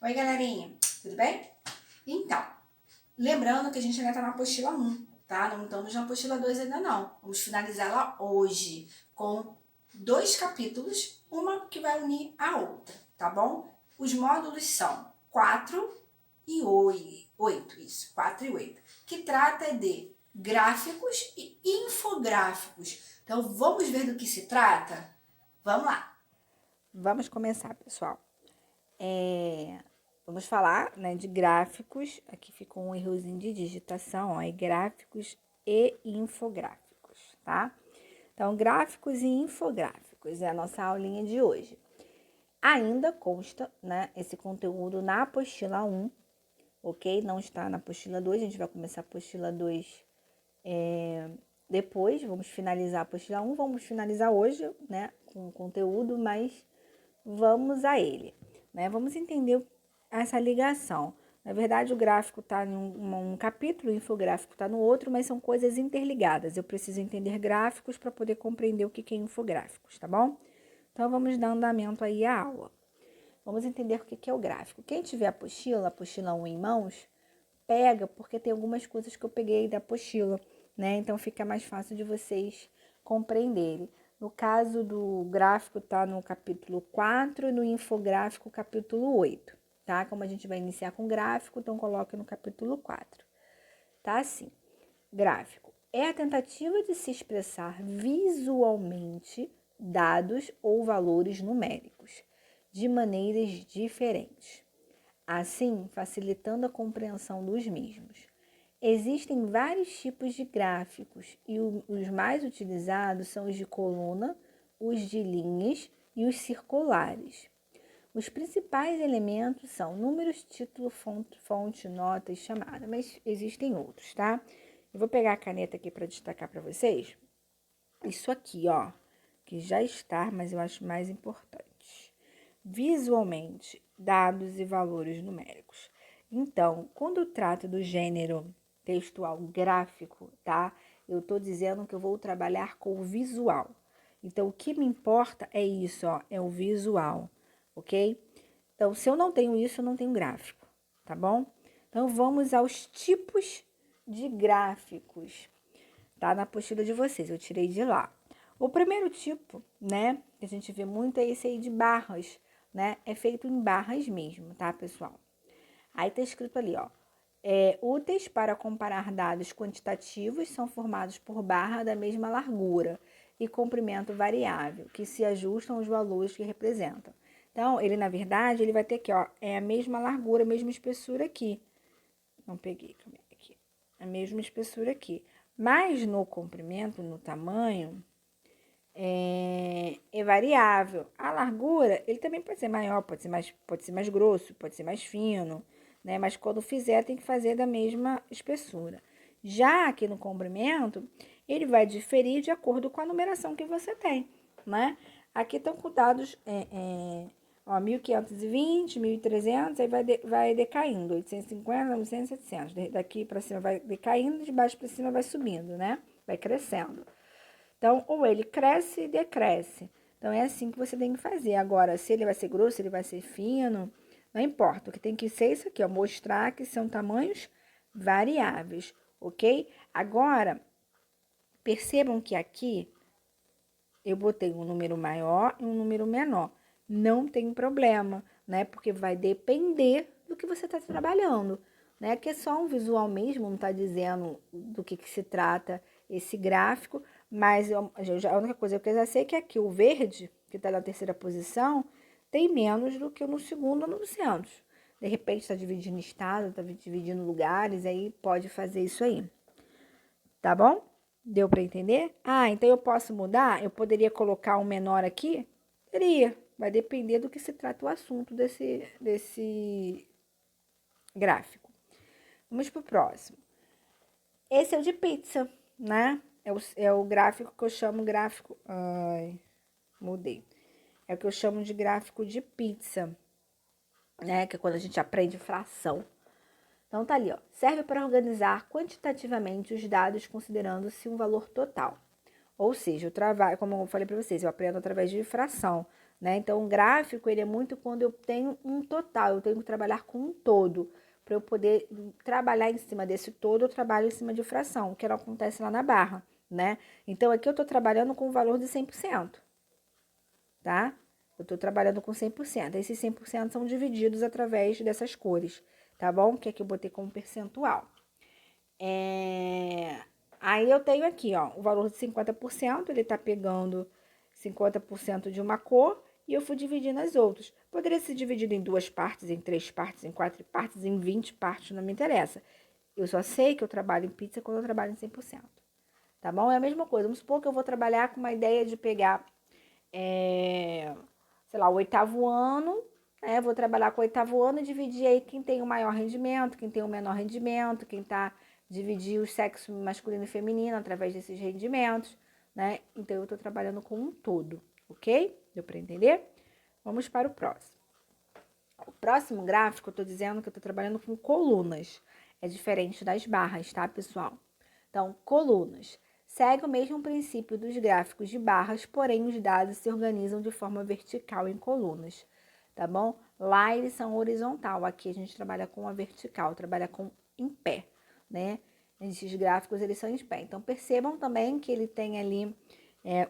Oi, galerinha, tudo bem? Então, lembrando que a gente ainda tá na apostila 1, tá? Não estamos na apostila 2 ainda não. Vamos finalizá-la hoje com 2 capítulos, uma que vai unir a outra, tá bom? Os módulos são 4 e 8, isso, 4 e 8, que trata de gráficos e infográficos. Então, vamos ver do que se trata? Vamos lá! Vamos começar, pessoal. Vamos falar, né, de gráficos. Aqui ficou um errozinho de digitação, ó, gráficos e infográficos, tá? Então, gráficos e infográficos é a nossa aulinha de hoje. Ainda consta, né, esse conteúdo na apostila 1, ok? Não está na apostila 2, a gente vai começar a apostila 2 depois. Vamos finalizar a apostila 1, vamos finalizar hoje, né, com o conteúdo, mas vamos a ele, né? Vamos entender essa ligação. Na verdade, o gráfico está em um capítulo, o infográfico está no outro, mas são coisas interligadas. Eu preciso entender gráficos para poder compreender o que é infográficos, tá bom? Então, vamos dar andamento aí à aula. Vamos entender o que é o gráfico. Quem tiver a apostila 1 em mãos, pega, porque tem algumas coisas que eu peguei da apostila, né? Então, fica mais fácil de vocês compreenderem. No caso do gráfico, tá no capítulo 4 e no infográfico, capítulo 8, tá? Como a gente vai iniciar com gráfico, então coloca no capítulo 4. Tá assim, gráfico é a tentativa de se expressar visualmente dados ou valores numéricos de maneiras diferentes, assim facilitando a compreensão dos mesmos. Existem vários tipos de gráficos e os mais utilizados são os de coluna, os de linhas e os circulares. Os principais elementos são números, título, fonte, nota e chamada, mas existem outros, tá? Eu vou pegar a caneta aqui para destacar para vocês. Isso aqui, ó, que já está, mas eu acho mais importante. Visualmente, dados e valores numéricos. Então, quando eu trato do gênero textual gráfico, tá? Eu estou dizendo que eu vou trabalhar com o visual. Então, o que me importa é isso, ó, é o visual, ok? Então, se eu não tenho isso, eu não tenho gráfico, tá bom? Então, vamos aos tipos de gráficos, tá? Na apostila de vocês, eu tirei de lá. O primeiro tipo, né, que a gente vê muito é esse aí de barras, né? É feito em barras mesmo, tá, pessoal? Aí tá escrito ali, ó. Úteis para comparar dados quantitativos são formados por barra da mesma largura e comprimento variável, que se ajustam aos valores que representam. Então, ele, na verdade, ele vai ter aqui, ó, é a mesma largura, a mesma espessura aqui. Não peguei, aqui. A mesma espessura aqui. Mas no comprimento, no tamanho, é variável. A largura, ele também pode ser maior, pode ser mais grosso, pode ser mais fino, né? Mas quando fizer, tem que fazer da mesma espessura. Já aqui no comprimento, ele vai diferir de acordo com a numeração que você tem, né? Aqui estão com dados, 1520, 1300, aí vai decaindo, 850, 900, 700. Daqui para cima vai decaindo, de baixo para cima vai subindo, né? Vai crescendo. Então, ou ele cresce e decresce. Então, é assim que você tem que fazer. Agora, se ele vai ser grosso, se ele vai ser fino, não importa. O que tem que ser isso aqui, ó, mostrar que são tamanhos variáveis, ok? Agora, percebam que aqui eu botei um número maior e um número menor. Não tem problema, né? Porque vai depender do que você está trabalhando, né? Que é só um visual mesmo, não está dizendo do que se trata esse gráfico, mas a única coisa que eu já sei é que aqui o verde, que está na terceira posição, tem menos do que no segundo ou no centro. De repente está dividindo estado, está dividindo lugares, aí pode fazer isso aí. Tá bom? Deu para entender? Ah, então eu posso mudar? Eu poderia colocar um menor aqui? Teria. Vai depender do que se trata o assunto desse gráfico. Vamos pro próximo. Esse é o de pizza, né? É o gráfico que eu chamo gráfico... Ai, mudei. É o que eu chamo de gráfico de pizza, né? Que é quando a gente aprende fração. Então, tá ali, ó. Serve para organizar quantitativamente os dados considerando-se um valor total. Ou seja, eu trabalho, como eu falei para vocês, eu aprendo através de fração, né? Então, o gráfico, ele é muito quando eu tenho um total, eu tenho que trabalhar com um todo. Para eu poder trabalhar em cima desse todo, eu trabalho em cima de fração, que não acontece lá na barra, né? Então, aqui eu estou trabalhando com o valor de 100%, tá? Eu estou trabalhando com 100%. Esses 100% são divididos através dessas cores, tá bom? Que aqui eu botei como percentual. Aí eu tenho aqui, ó, o valor de 50%, ele tá pegando 50% de uma cor e eu fui dividindo as outras. Poderia ser dividido em 2 partes, em 3 partes, em 4 partes, em 20 partes, não me interessa. Eu só sei que eu trabalho em pizza quando eu trabalho em 100%. Tá bom? É a mesma coisa. Vamos supor que eu vou trabalhar com uma ideia de pegar, sei lá, o 8º ano, né? Vou trabalhar com o 8º ano e dividir aí quem tem o maior rendimento, quem tem o menor rendimento, quem tá... dividir o sexo masculino e feminino através desses rendimentos, né? Então, eu tô trabalhando com um todo, ok? Deu para entender? Vamos para o próximo. O próximo gráfico, eu tô dizendo que eu tô trabalhando com colunas. É diferente das barras, tá, pessoal? Então, colunas. Segue o mesmo princípio dos gráficos de barras, porém os dados se organizam de forma vertical em colunas, tá bom? Lá eles são horizontal, aqui a gente trabalha com a vertical, trabalha com em pé, né? Esses gráficos, eles são em pé. Então, percebam também que ele tem ali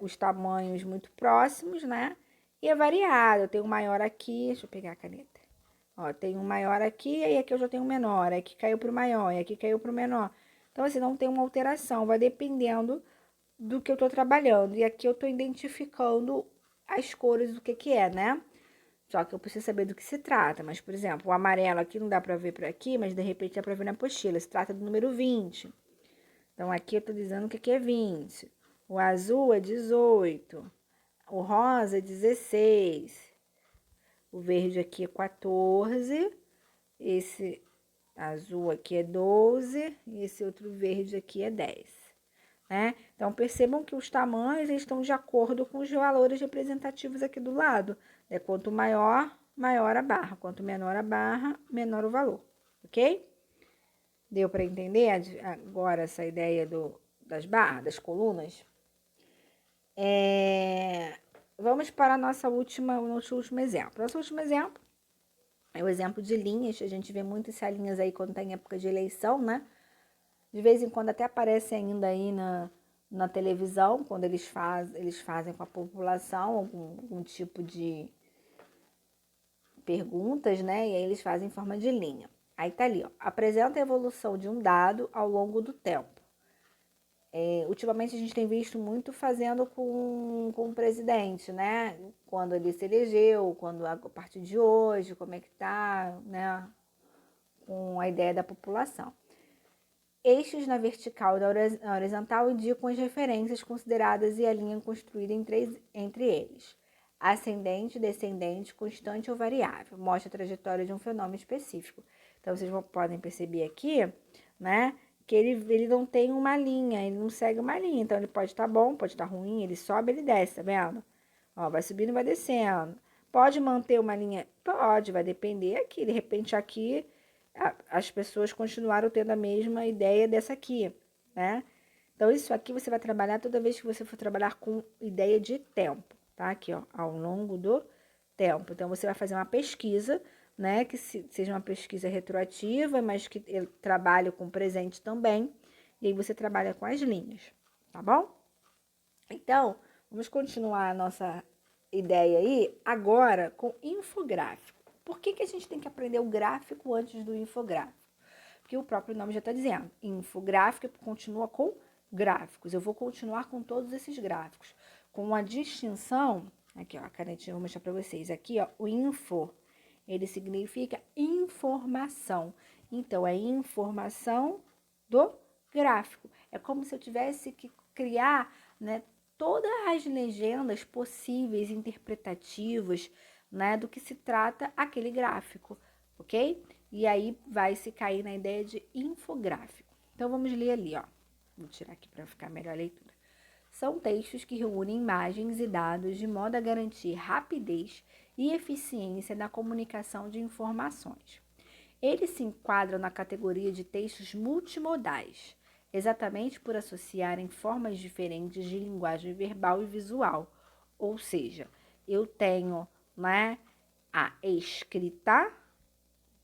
os tamanhos muito próximos, né? E é variado, eu tenho um maior aqui, deixa eu pegar a caneta. Ó, tem um maior aqui, aí aqui eu já tenho um menor, aqui caiu pro maior, e aqui caiu pro menor. Então, assim, não tem uma alteração, vai dependendo do que eu tô trabalhando. E aqui eu tô identificando as cores do que é, né? Só que eu preciso saber do que se trata. Mas, por exemplo, o amarelo aqui não dá pra ver por aqui, mas de repente dá pra ver na apostila. Se trata do número 20. Então, aqui eu tô dizendo que aqui é 20. O azul é 18. O rosa é 16. O verde aqui é 14. Esse azul aqui é 12. E esse outro verde aqui é 10. Né? Então, percebam que os tamanhos estão de acordo com os valores representativos aqui do lado. Quanto maior, maior a barra. Quanto menor a barra, menor o valor. Ok? Deu para entender agora essa ideia das barras, das colunas? Vamos para nosso último exemplo. Nosso último exemplo é o exemplo de linhas. A gente vê muito essas linhas aí quando está em época de eleição, né? De vez em quando até aparece ainda aí na televisão, quando eles fazem com a população algum tipo de perguntas, né? E aí eles fazem em forma de linha. Aí tá ali, ó. Apresenta a evolução de um dado ao longo do tempo. Ultimamente a gente tem visto muito fazendo com o presidente, né? Quando ele se elegeu, a partir de hoje, como é que tá, né? Com a ideia da população. Eixos na vertical e na horizontal indicam as referências consideradas e a linha construída entre eles. Ascendente, descendente, constante ou variável. Mostra a trajetória de um fenômeno específico. Então, vocês podem perceber aqui, né, que ele não tem uma linha, ele não segue uma linha. Então, ele pode estar bom, pode estar ruim, ele sobe, ele desce, tá vendo? Ó, vai subindo, vai descendo. Pode manter uma linha? Pode, vai depender aqui. De repente, aqui as pessoas continuaram tendo a mesma ideia dessa aqui, né? Então, isso aqui você vai trabalhar toda vez que você for trabalhar com ideia de tempo, tá? Aqui, ó, ao longo do tempo. Então, você vai fazer uma pesquisa, né? Que seja uma pesquisa retroativa, mas que trabalhe com o presente também. E aí, você trabalha com as linhas, tá bom? Então, vamos continuar a nossa ideia aí agora com infográfico. Por que a gente tem que aprender o gráfico antes do infográfico? Porque o próprio nome já está dizendo. Infográfico continua com gráficos. Eu vou continuar com todos esses gráficos. Com a distinção, aqui ó, a canetinha eu vou mostrar para vocês. Aqui ó, o info, ele significa informação. Então, é informação do gráfico. É como se eu tivesse que criar, né, todas as legendas possíveis, interpretativas, né, do que se trata aquele gráfico, ok? E aí vai se cair na ideia de infográfico. Então, vamos ler ali, ó. Vou tirar aqui para ficar melhor a leitura. São textos que reúnem imagens e dados de modo a garantir rapidez e eficiência na comunicação de informações. Eles se enquadram na categoria de textos multimodais, exatamente por associarem formas diferentes de linguagem verbal e visual, ou seja, eu tenho, né, a escrita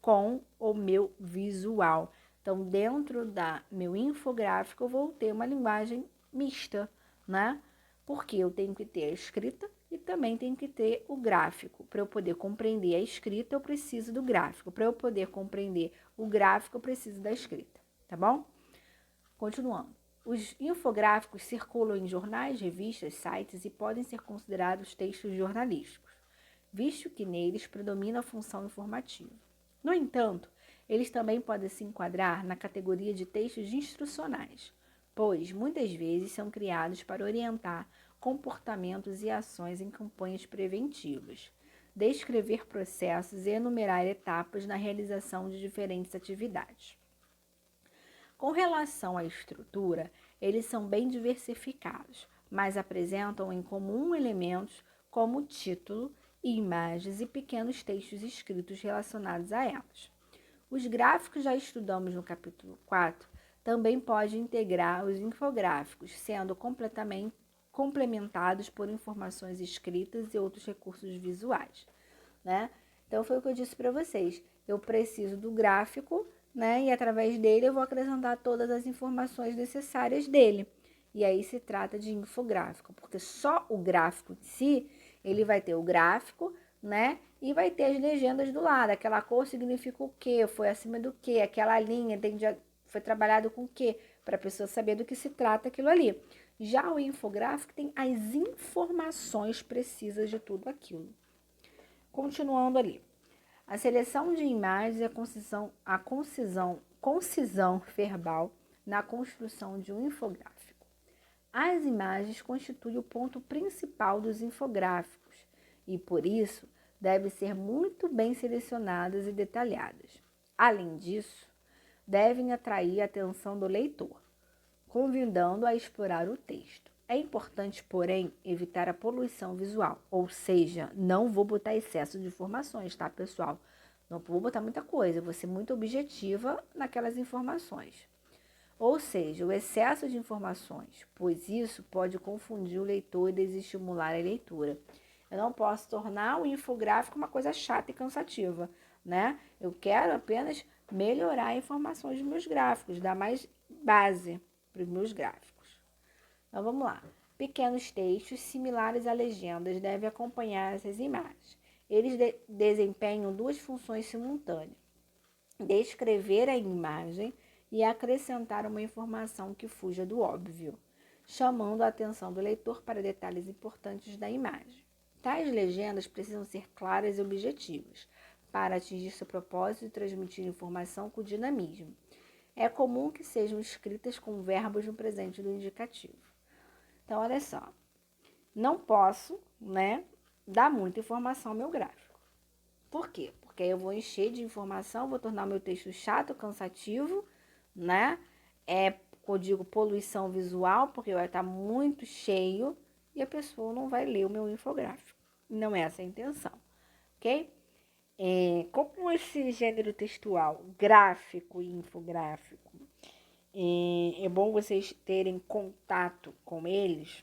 com o meu visual. Então, dentro da meu infográfico, eu vou ter uma linguagem mista, né? Porque eu tenho que ter a escrita e também tenho que ter o gráfico. Para eu poder compreender a escrita, eu preciso do gráfico. Para eu poder compreender o gráfico, eu preciso da escrita, tá bom? Continuando. Os infográficos circulam em jornais, revistas, sites e podem ser considerados textos jornalísticos, visto que neles predomina a função informativa. No entanto, eles também podem se enquadrar na categoria de textos instrucionais, pois muitas vezes são criados para orientar comportamentos e ações em campanhas preventivas, descrever processos e enumerar etapas na realização de diferentes atividades. Com relação à estrutura, eles são bem diversificados, mas apresentam em comum elementos como título, imagens e pequenos textos escritos relacionados a elas. Os gráficos já estudamos no capítulo 4, também pode integrar os infográficos, sendo completamente complementados por informações escritas e outros recursos visuais, né? Então foi o que eu disse para vocês. Eu preciso do gráfico, né? E através dele eu vou acrescentar todas as informações necessárias dele. E aí se trata de infográfico, porque só o gráfico em si, ele vai ter o gráfico, né? E vai ter as legendas do lado. Aquela cor significa o quê? Foi acima do quê? Aquela linha foi trabalhado com o quê? Para a pessoa saber do que se trata aquilo ali. Já o infográfico tem as informações precisas de tudo aquilo. Continuando ali. A seleção de imagens e concisão verbal na construção de um infográfico. As imagens constituem o ponto principal dos infográficos e, por isso, devem ser muito bem selecionadas e detalhadas. Além disso, devem atrair a atenção do leitor, convidando a explorar o texto. É importante, porém, evitar a poluição visual, ou seja, não vou botar excesso de informações, tá, pessoal? Não vou botar muita coisa, vou ser muito objetiva naquelas informações. Ou seja, o excesso de informações, pois isso pode confundir o leitor e desestimular a leitura. Eu não posso tornar o infográfico uma coisa chata e cansativa, né? Eu quero apenas melhorar a informação dos meus gráficos, dar mais base para os meus gráficos. Então, vamos lá. Pequenos textos similares a legendas devem acompanhar essas imagens. Eles desempenham duas funções simultâneas: descrever a imagem e acrescentar uma informação que fuja do óbvio, chamando a atenção do leitor para detalhes importantes da imagem. Tais legendas precisam ser claras e objetivas, para atingir seu propósito e transmitir informação com dinamismo. É comum que sejam escritas com verbos no presente do indicativo. Então, olha só, não posso, né, dar muita informação ao meu gráfico. Por quê? Porque aí eu vou encher de informação, vou tornar o meu texto chato, cansativo, né? Eu digo poluição visual, porque vai estar muito cheio e a pessoa não vai ler o meu infográfico. Não é essa a intenção, ok? Como esse gênero textual, gráfico e infográfico, é bom vocês terem contato com eles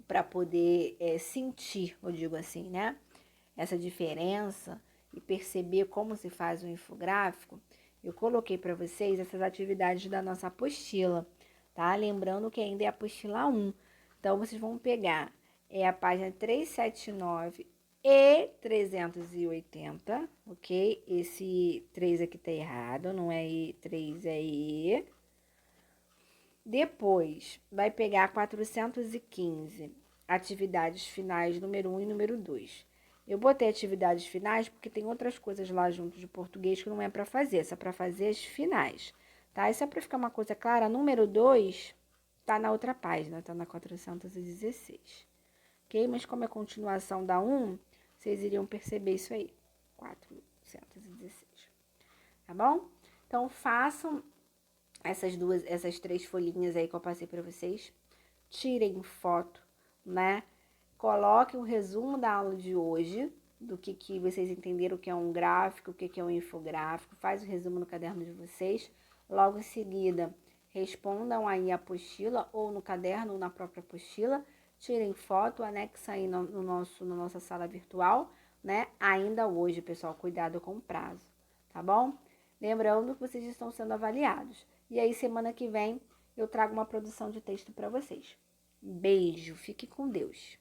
para poder sentir, eu digo assim, né? Essa diferença e perceber como se faz o infográfico. Eu coloquei para vocês essas atividades da nossa apostila, tá? Lembrando que ainda é a apostila 1. Então, vocês vão pegar a página 379 e 380, ok? Esse 3 aqui tá errado, não é E3, é E. Depois, vai pegar 415, atividades finais número 1 e número 2. Eu botei atividades finais porque tem outras coisas lá junto de português que não é para fazer, só para fazer as finais, tá? E só para ficar uma coisa clara, número 2 tá na outra página, tá na 416, ok? Mas como é continuação da 1, vocês iriam perceber isso aí, 416, tá bom? Então, façam essas 3 folhinhas aí que eu passei para vocês, tirem foto, né? Coloquem um resumo da aula de hoje, do que vocês entenderam que é um gráfico, o que é um infográfico, faz o resumo no caderno de vocês. Logo em seguida, respondam aí a apostila, ou no caderno, ou na própria apostila, tirem foto, anexa aí na nossa sala virtual, né? Ainda hoje, pessoal, cuidado com o prazo, tá bom? Lembrando que vocês estão sendo avaliados. E aí, semana que vem, eu trago uma produção de texto para vocês. Beijo, fique com Deus.